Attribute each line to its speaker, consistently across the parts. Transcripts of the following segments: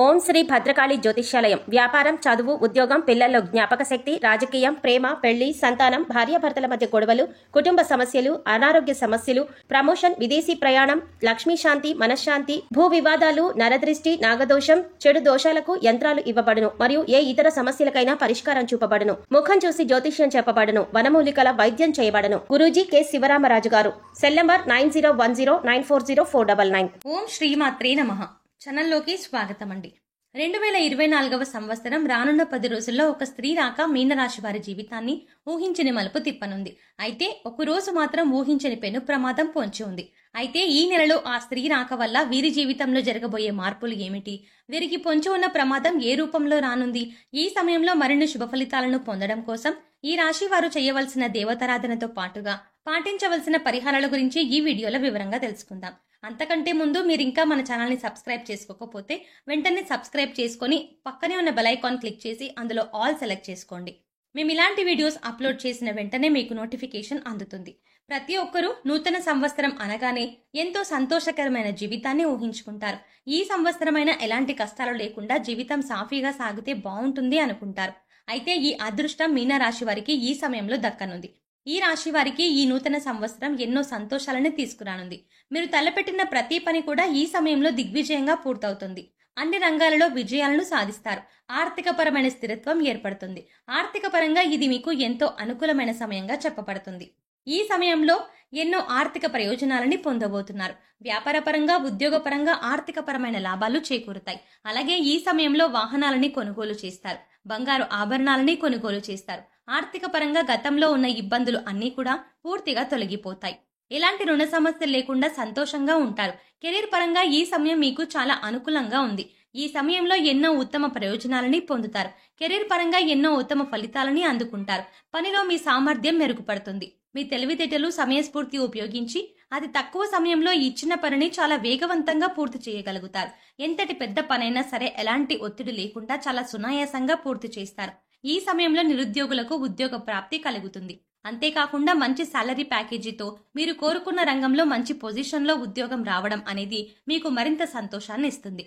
Speaker 1: ఓం శ్రీ భద్రకాళి జ్యోతిష్యాలయం. వ్యాపారం, చదువు, ఉద్యోగం, పిల్లల్లో జ్ఞాపక శక్తి, రాజకీయం, ప్రేమ, పెళ్లి, సంతానం, భార్యాభర్తల మధ్య గొడవలు, కుటుంబ సమస్యలు, అనారోగ్య సమస్యలు, ప్రమోషన్, విదేశీ ప్రయాణం, లక్ష్మీ శాంతి, మనశ్శాంతి, భూ వివాదాలు, నరదృష్టి, నాగదోషం, చెడు దోషాలకు యంత్రాలు ఇవ్వబడును మరియు ఏ ఇతర సమస్యలకైనా పరిష్కారం చూపబడును. ముఖం చూసి జ్యోతిష్యం చెప్పబడును. వనమూలికల వైద్యం చేయబడును. గురూజీ కె శివరామరాజు గారు. Cell number 9010940499.
Speaker 2: ఓం శ్రీమాత్రే నమః. ఛానల్లోకి స్వాగతం అండి. 2024వ సంవత్సరం రానున్న 10 రోజుల్లో ఒక స్త్రీ రాక మీనరాశి వారి జీవితాన్ని ఊహించని మలుపు తిప్పనుంది. అయితే ఒక రోజు మాత్రం ఊహించని పెను ప్రమాదం పొంచి ఉంది. అయితే ఈ నెలలో ఆ స్త్రీ రాక వల్ల వీరి జీవితంలో జరగబోయే మార్పులు ఏమిటి, వీరికి పొంచి ఉన్న ప్రమాదం ఏ రూపంలో రానుంది, ఈ సమయంలో మరిన్ని శుభ ఫలితాలను పొందడం కోసం ఈ రాశి వారు చేయవలసిన దేవతారాధనతో పాటుగా పాటించవలసిన పరిహారాల గురించి ఈ వీడియోలో వివరంగా తెలుసుకుందాం. అంతకంటే ముందు మీరు ఇంకా మన ఛానల్ని సబ్స్క్రైబ్ చేసుకోకపోతే వెంటనే సబ్స్క్రైబ్ చేసుకొని పక్కనే ఉన్న బెల్ ఐకాన్ క్లిక్ చేసి అందులో ఆల్ సెలెక్ట్ చేసుకోండి. మేము ఇలాంటి వీడియోస్ అప్లోడ్ చేసిన వెంటనే మీకు నోటిఫికేషన్ అందుతుంది. ప్రతి ఒక్కరూ నూతన సంవత్సరం అనగానే ఎంతో సంతోషకరమైన జీవితాన్ని ఊహించుకుంటారు. ఈ సంవత్సరమైన ఎలాంటి కష్టాలు లేకుండా జీవితం సాఫీగా సాగితే బాగుంటుంది అనుకుంటారు. అయితే ఈ అదృష్టం మీనరాశి వారికి ఈ సమయంలో దక్కనుంది. ఈ రాశి వారికి ఈ నూతన సంవత్సరం ఎన్నో సంతోషాలను తీసుకురానుంది. మీరు తలపెట్టిన ప్రతి పని కూడా ఈ సమయంలో దిగ్విజయంగా పూర్తవుతుంది. అన్ని రంగాలలో విజయాలను సాధిస్తారు. ఆర్థిక పరమైన స్థిరత్వం ఏర్పడుతుంది. ఆర్థిక పరంగా ఇది మీకు ఎంతో అనుకూలమైన సమయంగా చెప్పబడుతుంది. ఈ సమయంలో ఎన్నో ఆర్థిక ప్రయోజనాలని పొందబోతున్నారు. వ్యాపార పరంగా, ఉద్యోగ పరంగా ఆర్థిక పరమైన లాభాలు చేకూరుతాయి. అలాగే ఈ సమయంలో వాహనాలని కొనుగోలు చేస్తారు. బంగారు ఆభరణాలని కొనుగోలు చేస్తారు. ఆర్థిక పరంగా గతంలో ఉన్న ఇబ్బందులు అన్నీ కూడా పూర్తిగా తొలగిపోతాయి. ఎలాంటి రుణ సమస్యలు లేకుండా సంతోషంగా ఉంటారు. కెరీర్ పరంగా ఈ సమయం మీకు చాలా అనుకూలంగా ఉంది. ఈ సమయంలో ఎన్నో ఉత్తమ ప్రయోజనాలని పొందుతారు. కెరీర్ పరంగా ఎన్నో ఉత్తమ ఫలితాలని అందుకుంటారు. పనిలో మీ సామర్థ్యం మెరుగుపడుతుంది. మీ తెలివితేటలు, సమయస్ఫూర్తి ఉపయోగించి అతి తక్కువ సమయంలో ఇచ్చిన పనిని చాలా వేగవంతంగా పూర్తి చేయగలుగుతారు. ఎంతటి పెద్ద పనైనా సరే ఎలాంటి ఒత్తిడి లేకుండా చాలా సునాయాసంగా పూర్తి చేస్తారు. ఈ సమయంలో నిరుద్యోగులకు ఉద్యోగ ప్రాప్తి కలుగుతుంది. అంతేకాకుండా మంచి సాలరీ ప్యాకేజీతో మీరు కోరుకున్న రంగంలో మంచి పొజిషన్లో ఉద్యోగం రావడం అనేది మీకు మరింత సంతోషాన్ని ఇస్తుంది.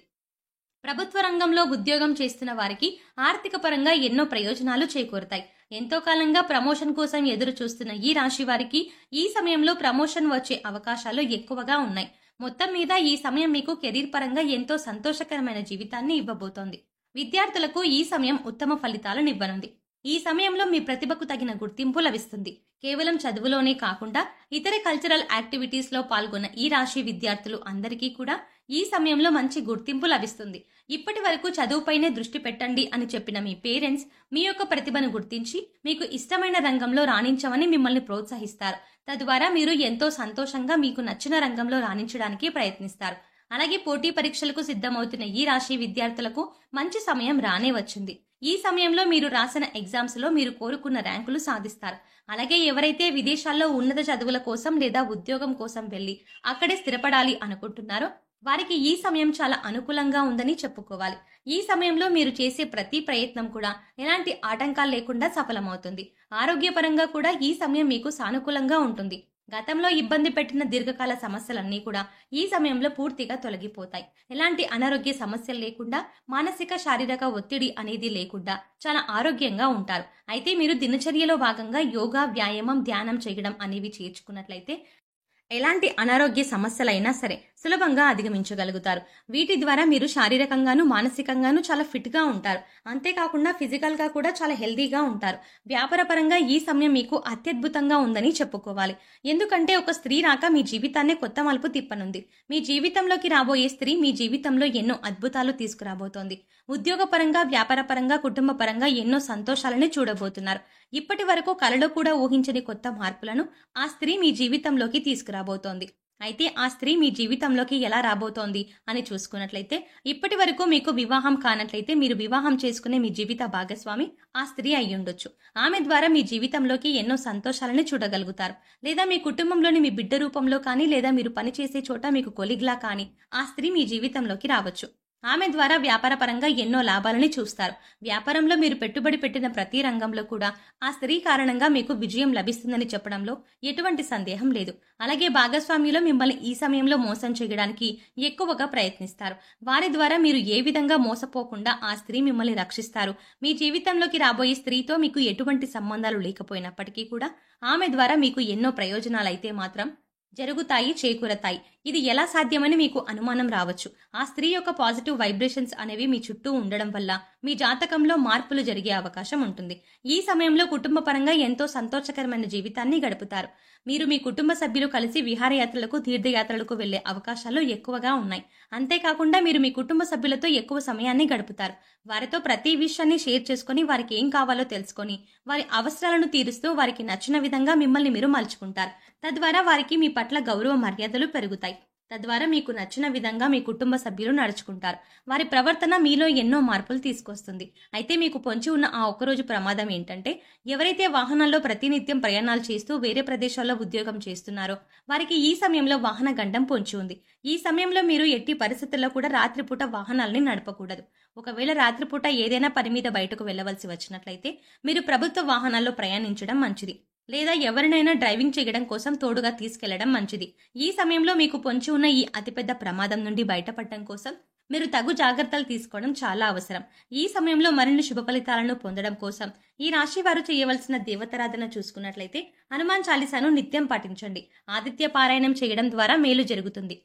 Speaker 2: ప్రభుత్వ రంగంలో ఉద్యోగం చేస్తున్న వారికి ఆర్థిక పరంగా ఎన్నో ప్రయోజనాలు చేకూరుతాయి. ఎంతో కాలంగా ప్రమోషన్ కోసం ఎదురు చూస్తున్న ఈ రాశి వారికి ఈ సమయంలో ప్రమోషన్ వచ్చే అవకాశాలు ఎక్కువగా ఉన్నాయి. మొత్తం మీద ఈ సమయం మీకు కెరీర్ పరంగా ఎంతో సంతోషకరమైన జీవితాన్ని ఇవ్వబోతోంది. విద్యార్థులకు ఈ సమయం ఉత్తమ ఫలితాలను ఇవ్వనుంది. ఈ సమయంలో మీ ప్రతిభకు తగిన గుర్తింపు లభిస్తుంది. కేవలం చదువులోనే కాకుండా ఇతర కల్చరల్ యాక్టివిటీస్ లో పాల్గొన్న ఈ రాశి విద్యార్థులు అందరికీ కూడా ఈ సమయంలో మంచి గుర్తింపు లభిస్తుంది. ఇప్పటి వరకు చదువుపైనే దృష్టి పెట్టండి అని చెప్పిన మీ పేరెంట్స్ మీ యొక్క ప్రతిభను గుర్తించి మీకు ఇష్టమైన రంగంలో రాణించమని మిమ్మల్ని ప్రోత్సహిస్తారు. తద్వారా మీరు ఎంతో సంతోషంగా మీకు నచ్చిన రంగంలో రాణించడానికి ప్రయత్నిస్తారు. అలాగే పోటీ పరీక్షలకు సిద్ధమవుతున్న ఈ రాశి విద్యార్థులకు మంచి సమయం రానే వచ్చింది. ఈ సమయంలో మీరు రాసిన ఎగ్జామ్స్ లో మీరు కోరుకున్న ర్యాంకులు సాధిస్తారు. అలాగే ఎవరైతే విదేశాల్లో ఉన్నత చదువుల కోసం లేదా ఉద్యోగం కోసం వెళ్లి అక్కడే స్థిరపడాలి అనుకుంటున్నారో వారికి ఈ సమయం చాలా అనుకూలంగా ఉందని చెప్పుకోవాలి. ఈ సమయంలో మీరు చేసే ప్రతి ప్రయత్నం కూడా ఎలాంటి ఆటంకాలు లేకుండా సఫలమవుతుంది. ఆరోగ్యపరంగా కూడా ఈ సమయం మీకు సానుకూలంగా ఉంటుంది. గతంలో ఇబ్బంది పెట్టిన దీర్ఘకాల సమస్యలన్నీ కూడా ఈ సమయంలో పూర్తిగా తొలగిపోతాయి. ఎలాంటి అనారోగ్య సమస్యలు లేకుండా, మానసిక శారీరక ఒత్తిడి అనేది లేకుండా చాలా ఆరోగ్యంగా ఉంటారు. అయితే మీరు దినచర్యలో భాగంగా యోగా, వ్యాయామం, ధ్యానం చేయడం అనేవి చేర్చుకున్నట్లయితే ఎలాంటి అనారోగ్య సమస్యలైనా సరే సులభంగా అధిగమించగలుగుతారు. వీటి ద్వారా మీరు శారీరకంగాను, మానసికంగాను చాలా ఫిట్ గా ఉంటారు. అంతేకాకుండా ఫిజికల్ గా కూడా చాలా హెల్దీగా ఉంటారు. వ్యాపార పరంగా ఈ సమయం మీకు అత్యద్భుతంగా ఉందని చెప్పుకోవాలి. ఎందుకంటే ఒక స్త్రీ రాక మీ జీవితాన్నే కొత్త మలుపు తిప్పనుంది. మీ జీవితంలోకి రాబోయే స్త్రీ మీ జీవితంలో ఎన్నో అద్భుతాలు తీసుకురాబోతోంది. ఉద్యోగ పరంగా, వ్యాపార పరంగా, కుటుంబ పరంగా ఎన్నో సంతోషాలని చూడబోతున్నారు. ఇప్పటి వరకు కలలో కూడా ఊహించని కొత్త మార్పులను ఆ స్త్రీ మీ జీవితంలోకి తీసుకురాబోతోంది. అయితే ఆ స్త్రీ మీ జీవితంలోకి ఎలా రాబోతోంది అని చూసుకున్నట్లయితే ఇప్పటి వరకు మీకు వివాహం కానట్లయితే మీరు వివాహం చేసుకునే మీ జీవిత భాగస్వామి ఆ స్త్రీ అయ్యుండొచ్చు. ఆమె ద్వారా మీ జీవితంలోకి ఎన్నో సంతోషాలని చూడగలుగుతారు. లేదా మీ కుటుంబంలోని మీ బిడ్డ రూపంలో కానీ, లేదా మీరు పనిచేసే చోట మీకు కొలిగ్లా కానీ ఆ స్త్రీ మీ జీవితంలోకి రావచ్చు. ఆమె ద్వారా వ్యాపారపరంగా ఎన్నో లాభాలని చూస్తారు. వ్యాపారంలో మీరు పెట్టుబడి పెట్టిన ప్రతి రంగంలో కూడా ఆ స్త్రీ కారణంగా మీకు విజయం లభిస్తుందని చెప్పడంలో ఎటువంటి సందేహం లేదు. అలాగే భాగస్వామ్యులు మిమ్మల్ని ఈ సమయంలో మోసం చేయడానికి ఎక్కువగా ప్రయత్నిస్తారు. వారి ద్వారా మీరు ఏ విధంగా మోసపోకుండా ఆ స్త్రీ మిమ్మల్ని రక్షిస్తారు. మీ జీవితంలోకి రాబోయే స్త్రీతో మీకు ఎటువంటి సంబంధాలు లేకపోయినప్పటికీ కూడా ఆమె ద్వారా మీకు ఎన్నో ప్రయోజనాలైతే మాత్రం జరుగుతాయి, చేకూరతాయి. ఇది ఎలా సాధ్యమని మీకు అనుమానం రావచ్చు. ఆ స్త్రీ యొక్క పాజిటివ్ వైబ్రేషన్స్ అనేవి మీ చుట్టూ ఉండడం వల్ల మీ జాతకంలో మార్పులు జరిగే అవకాశం ఉంటుంది. ఈ సమయంలో కుటుంబ పరంగా ఎంతో సంతోషకరమైన జీవితాన్ని గడుపుతారు. మీరు మీ కుటుంబ సభ్యులు కలిసి విహారయాత్రలకు, తీర్థయాత్రలకు వెళ్లే అవకాశాలు ఎక్కువగా ఉన్నాయి. అంతేకాకుండా మీరు మీ కుటుంబ సభ్యులతో ఎక్కువ సమయాన్ని గడుపుతారు. వారితో ప్రతి విషయాన్ని షేర్ చేసుకుని వారికి ఏం కావాలో తెలుసుకొని వారి అవసరాలను తీరుస్తూ వారికి నచ్చిన విధంగా మిమ్మల్ని మీరు మలుచుకుంటారు. తద్వారా వారికి మీ పట్ల గౌరవ మర్యాదలు పెరుగుతాయి. తద్వారా మీకు నచ్చిన విధంగా మీ కుటుంబ సభ్యులు నడుచుకుంటారు. వారి ప్రవర్తన మీలో ఎన్నో మార్పులు తీసుకొస్తుంది. అయితే మీకు పొంచి ఉన్న ఆ ఒక్కరోజు ప్రమాదం ఏంటంటే, ఎవరైతే వాహనాల్లో ప్రతినిత్యం ప్రయాణాలు చేస్తూ వేరే ప్రదేశాల్లో ఉద్యోగం చేస్తున్నారో వారికి ఈ సమయంలో వాహన గండం పొంచి ఉంది. ఈ సమయంలో మీరు ఎట్టి పరిస్థితుల్లో కూడా రాత్రిపూట వాహనాలని నడపకూడదు. ఒకవేళ రాత్రిపూట ఏదైనా పని మీద బయటకు వెళ్లవలసి వచ్చినట్లయితే మీరు ప్రభుత్వ వాహనాల్లో ప్రయాణించడం మంచిది. లేదా ఎవరినైనా డ్రైవింగ్ చేయడం కోసం తోడుగా తీసుకెళ్లడం మంచిది. ఈ సమయంలో మీకు పొంచి ఉన్న ఈ అతిపెద్ద ప్రమాదం నుండి బయటపడటం కోసం మీరు తగు జాగ్రత్తలు తీసుకోవడం చాలా అవసరం. ఈ సమయంలో మరిన్ని శుభ ఫలితాలను పొందడం కోసం ఈ రాశి వారు చేయవలసిన దేవతారాధన చూసుకున్నట్లయితే హనుమాన్ చాలీసాను నిత్యం పాటించండి. ఆదిత్య పారాయణం చేయడం ద్వారా మేలు జరుగుతుంది.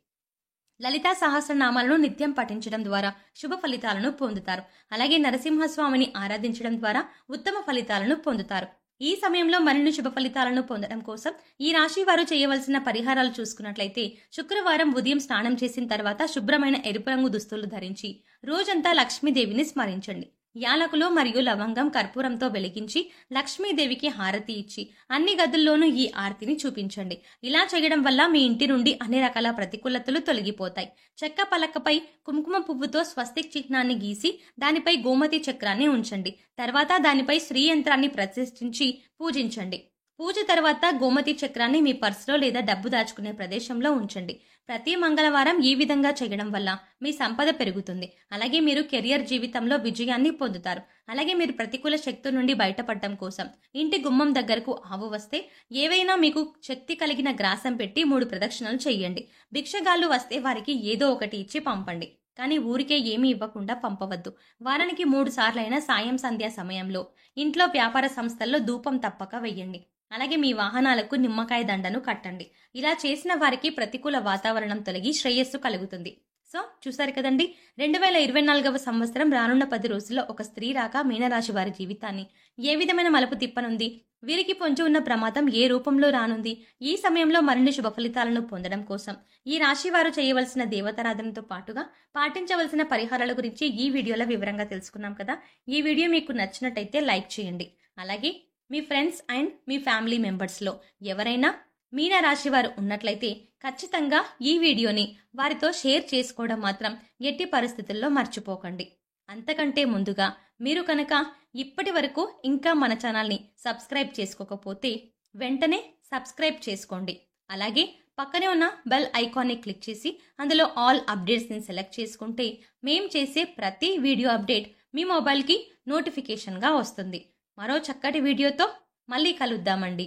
Speaker 2: లలితా సహస్రనామాలను నిత్యం పఠించడం ద్వారా శుభ ఫలితాలను పొందుతారు. అలాగే నరసింహస్వామిని ఆరాధించడం ద్వారా ఉత్తమ ఫలితాలను పొందుతారు. ఈ సమయంలో మరిన్ని శుభ ఫలితాలను పొందడం కోసం ఈ రాశి వారు చేయవలసిన పరిహారాలు చూసుకున్నట్లయితే శుక్రవారం ఉదయం స్నానం చేసిన తర్వాత శుభ్రమైన ఎరుపు రంగు దుస్తులు ధరించి రోజంతా లక్ష్మీదేవిని స్మరించండి. యాలకులు మరియు లవంగం కర్పూరంతో వెలిగించి లక్ష్మీదేవికి హారతి ఇచ్చి అన్ని గదుల్లోనూ ఈ ఆరతిని చూపించండి. ఇలా చేయడం వల్ల మీ ఇంటి నుండి అన్ని రకాల ప్రతికూలతలు తొలగిపోతాయి. చెక్క పలకపై కుంకుమ పువ్వుతో స్వస్తిక్ చిహ్నాన్ని గీసి దానిపై గోమతి చక్రాన్ని ఉంచండి. తర్వాత దానిపై శ్రీ యంత్రాన్ని ప్రతిష్ఠించి పూజించండి. పూజ తర్వాత గోమతి చక్రాన్ని మీ పర్సులో లేదా డబ్బు దాచుకునే ప్రదేశంలో ఉంచండి. ప్రతి మంగళవారం ఈ విధంగా చేయడం వల్ల మీ సంపద పెరుగుతుంది. అలాగే మీరు కెరియర్ జీవితంలో విజయాన్ని పొందుతారు. అలాగే మీరు ప్రతికూల శక్తుల నుండి బయటపడటం కోసం ఇంటి గుమ్మం దగ్గరకు ఆవు వస్తే ఏవైనా మీకు శక్తి కలిగిన గ్రాసం పెట్టి 3 ప్రదక్షిణలు చేయండి. భిక్షగాళ్ళు వస్తే వారికి ఏదో ఒకటి ఇచ్చి పంపండి. కానీ ఊరికే ఏమీ ఇవ్వకుండా పంపవద్దు. వారానికి 3 సార్లైనా సాయం సంధ్యా సమయంలో ఇంట్లో వ్యాపార సంస్థల్లో ధూపం తప్పక వెయ్యండి. అలాగే మీ వాహనాలకు నిమ్మకాయ దండను కట్టండి. ఇలా చేసిన వారికి ప్రతికూల వాతావరణం తొలగి శ్రేయస్సు కలుగుతుంది. సో చూసారు కదండి, 2024వ సంవత్సరం రానున్న 10 రోజుల్లో ఒక స్త్రీ రాక మీనరాశి వారి జీవితాన్ని ఏ విధమైన మలుపు తిప్పనుంది, వీరికి పొంచి ఉన్న ప్రమాదం ఏ రూపంలో రానుంది, ఈ సమయంలో మరిన్ని శుభ ఫలితాలను పొందడం కోసం ఈ రాశి వారు చేయవలసిన దేవతారాధనతో పాటుగా పాటించవలసిన పరిహారాల గురించి ఈ వీడియోలో వివరంగా తెలుసుకున్నాం కదా. ఈ వీడియో మీకు నచ్చినట్టయితే లైక్ చేయండి. అలాగే మీ ఫ్రెండ్స్ అండ్ మీ ఫ్యామిలీ మెంబర్స్లో ఎవరైనా మీనరాశి వారు ఉన్నట్లయితే ఖచ్చితంగా ఈ వీడియోని వారితో షేర్ చేసుకోవడం మాత్రం ఎట్టి పరిస్థితుల్లో మర్చిపోకండి. అంతకంటే ముందుగా మీరు కనుక ఇప్పటి వరకు ఇంకా మన ఛానల్ని సబ్స్క్రైబ్ చేసుకోకపోతే వెంటనే సబ్స్క్రైబ్ చేసుకోండి. అలాగే పక్కనే ఉన్న బెల్ ఐకాన్ని క్లిక్ చేసి అందులో ఆల్ అప్డేట్స్ని సెలెక్ట్ చేసుకుంటే మేం చేసే ప్రతి వీడియో అప్డేట్ మీ మొబైల్కి నోటిఫికేషన్గా వస్తుంది. మరో చక్కటి వీడియోతో మళ్ళీ కలుద్దామండి.